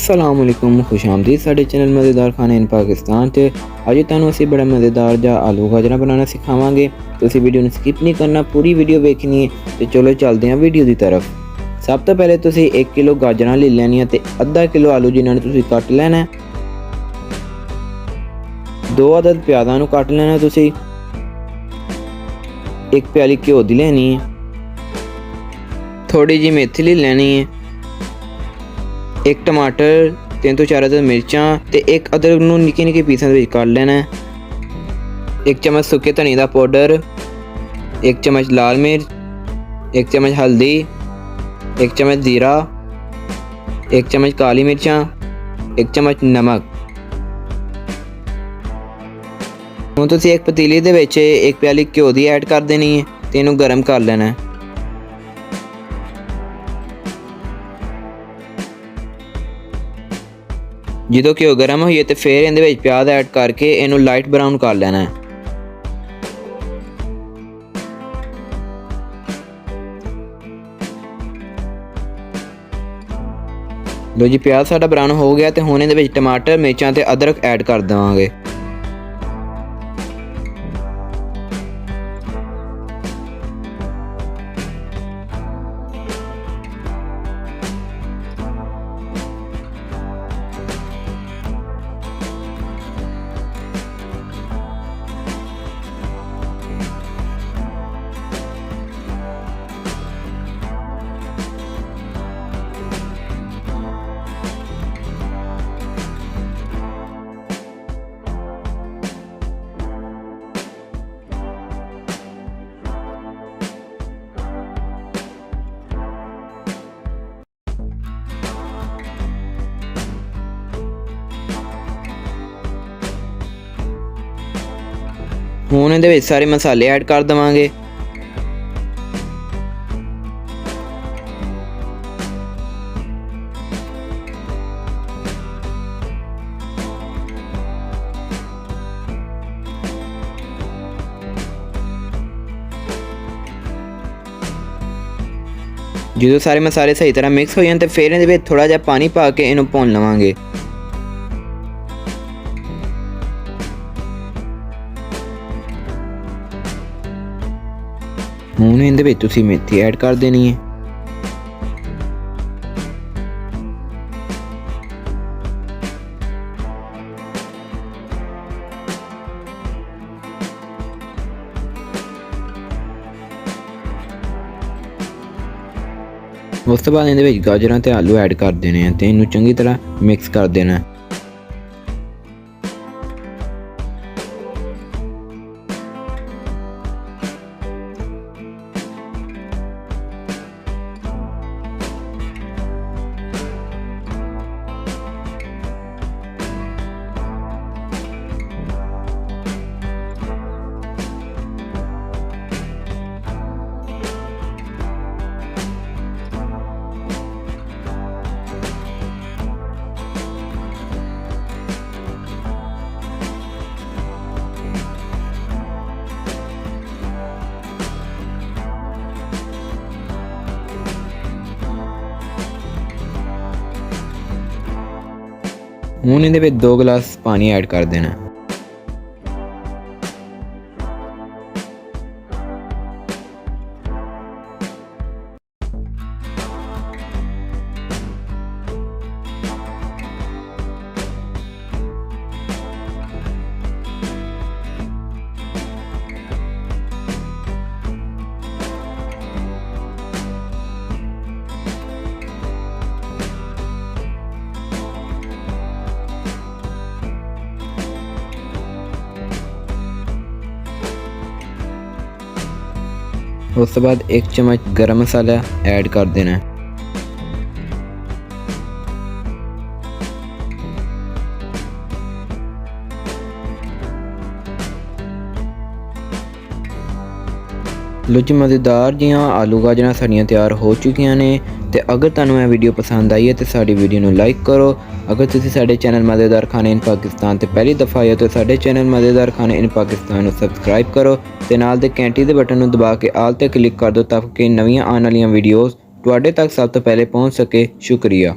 अस्सलामुअलैकुम, खुश आमदीद साडे चैनल मज़ेदार खाने इन पाकिस्तान ते अज तुहानूं असीं बड़ा मज़ेदार जा आलू गाजरा बनाना सिखावांगे। तुसीं वीडियो नूं स्किप नहीं करना, पूरी वीडियो वेखनी है। तो चलो चलते हैं वीडियो की तरफ। सब तो पहले तुसीं 1 किलो गाजरां ले लैनियां ते आधा किलो आलू जिन्हां नूं तुसीं कट लैना है। 2 अदद प्याज़ां नूं कट लेना तुसीं। 1 प्याली घ्यो दी लैनी है। थोड़ी जी मेथी ले लैनी है। 1 टमाटर, 3 ਤੋਂ 4 अदद मिर्चां ते 1 अदरक नूं निक्के निक्के पीसां दे विच कट लेना है। 1 चम्मच सुक्के धनी दा पाउडर, 1 चम्मच लाल मिर्च, 1 चम्मच हल्दी, 1 चम्मच जीरा, 1 चम्मच काली मिर्चां, 1 चम्मच नमक। हुण तुसीं एक पतीली दे विच 1 प्याली घ्यो दी ऐड कर देनी है ते इहनूं गर्म कर लेना है। जो घ्यो गर्म होइए तो फिर इहदे विच प्याज ऐड करके इनू लाइट ब्राउन कर लेना है। लो जी, प्याज साडा ब्राउन हो गया तो हुण इहदे विच टमाटर, मिर्चां ते अदरक ऐड कर देवांगे। ਹੁਣ ਇਹਦੇ ਵਿੱਚ ਸਾਰੇ ਮਸਾਲੇ ऐड कर देवांगे। जो सारे मसाले सही तरह मिक्स हो जाए तो फिर ਇਹਦੇ ਵਿੱਚ थोड़ा ਜਿਹਾ पानी पा के इन्हू भून लवांगे। ਹੁਣ ਇਹਦੇ ਵਿੱਚ ਤੁਸੀਂ ਮੇਥੀ ऐड कर देनी है। उस तो बाद ਇਹਦੇ ਵਿੱਚ ਗਾਜਰਾਂ ਤੇ ਆਲੂ ऐड कर देने हैं ਤੇ ਇਹਨੂੰ ਚੰਗੀ ਤਰ੍ਹਾਂ ਮਿਕਸ कर देना है। ਹੁਣ ਇਹਦੇ ਵਿੱਚ 2 गिलास पानी ऐड कर देना। उस तो बाद 1 चम्मच गरम मसाला ऐड कर देना है। लो जी, मज़ेदार जियां आलू गाजरां साड़ियां तैयार हो चुकियां ने। ते अगर तुहानूं यह वीडियो पसंद आई है तो साडी वीडियो नूं लाइक करो। अगर तुसीं साडे चैनल मज़ेदार खाने इन पाकिस्तान ते पहली दफ़ा आए हो तो साडे चैनल मज़ेदार खाने इन पाकिस्तान नूं सबसक्राइब करो ते नाल दे घंटी दे बटन नूं दबा के आल ते क्लिक कर दो ताकि नवीं आने वाली वीडियोज़ तुहाडे तक सब तो पहले पहुँच सके। शुक्रिया।